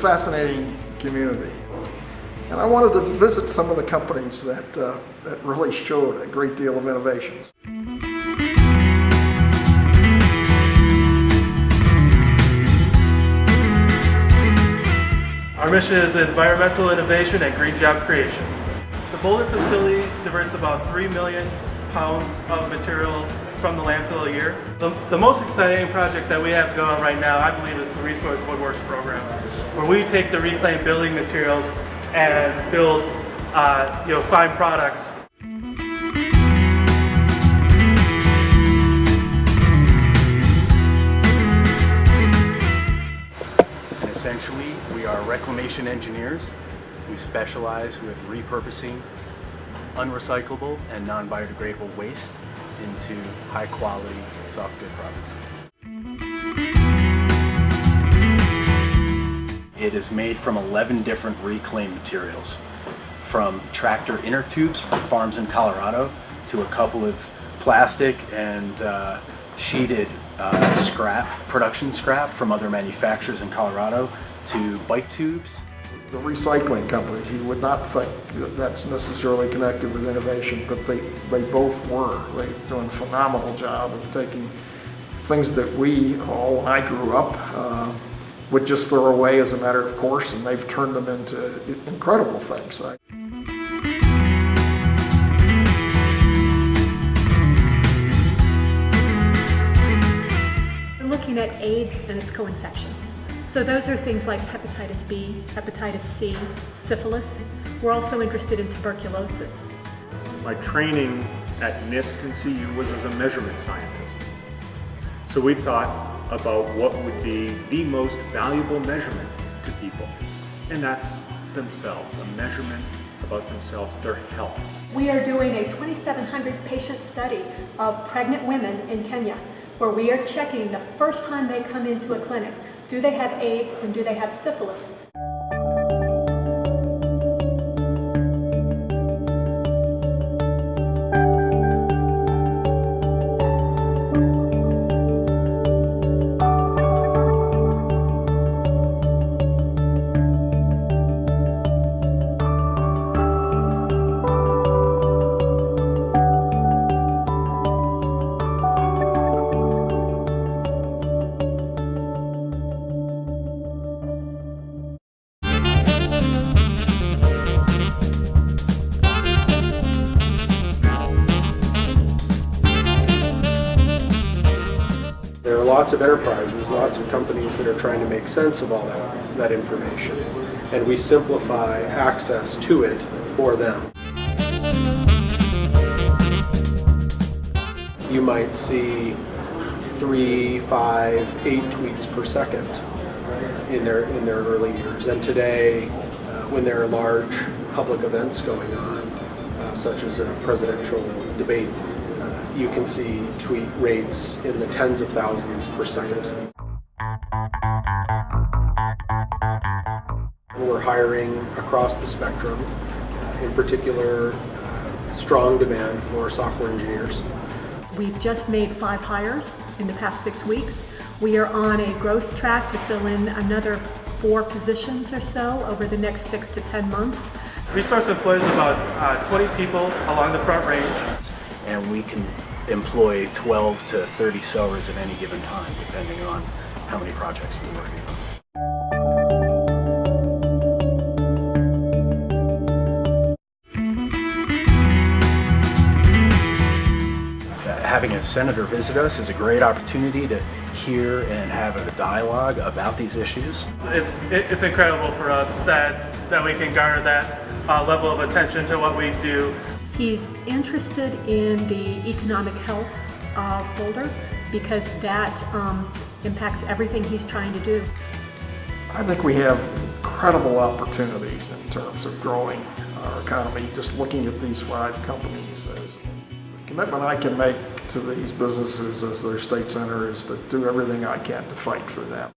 fascinating community. And I wanted to visit some of the companies that really showed a great deal of innovations. Our mission is environmental innovation and green job creation. The Boulder facility diverts about 3 million pounds of material from the landfill a year. The most exciting project that we have going right now, I believe, is the Resource Woodworks program, where we take the reclaimed building materials and build fine products. Essentially, we are reclamation engineers. We specialize with repurposing unrecyclable and non-biodegradable waste into high-quality soft good products. It is made from 11 different reclaimed materials, from tractor inner tubes from farms in Colorado to a couple of plastic and sheeted production scrap from other manufacturers in Colorado to bike tubes. The recycling companies, you would not think that that's necessarily connected with innovation, but they both were. They're doing a phenomenal job of taking things that we all, when I grew up, would just throw away as a matter of course, and they've turned them into incredible things. We're looking at AIDS and its co-infections. So those are things like hepatitis B, hepatitis C, syphilis. We're also interested in tuberculosis. My training at NIST and CU was as a measurement scientist. So we thought about what would be the most valuable measurement to people, and that's themselves, a measurement about themselves, their health. We are doing a 2,700 patient study of pregnant women in Kenya, where we are checking the first time they come into a clinic, do they have AIDS and do they have syphilis? There are lots of enterprises, lots of companies that are trying to make sense of all that information, and we simplify access to it for them. You might see 3, 5, 8 tweets per second in their early years, and today, when there are large public events going on, such as a presidential debate, you can see tweet rates in the tens of thousands per second. We're hiring across the spectrum, in particular, strong demand for software engineers. We've just made 5 hires in the past 6 weeks. We are on a growth track to fill in another 4 positions or so over the next 6 to 10 months. Resource employs about 20 people along the Front Range. And we can employ 12 to 30 sellers at any given time, depending on how many projects we're working on. Having a senator visit us is a great opportunity to hear and have a dialogue about these issues. It's incredible for us that we can garner that level of attention to what we do. He's interested in the economic health of Boulder because that impacts everything he's trying to do. I think we have incredible opportunities in terms of growing our economy, just looking at these 5 companies. The commitment I can make to these businesses as their state senator is to do everything I can to fight for them.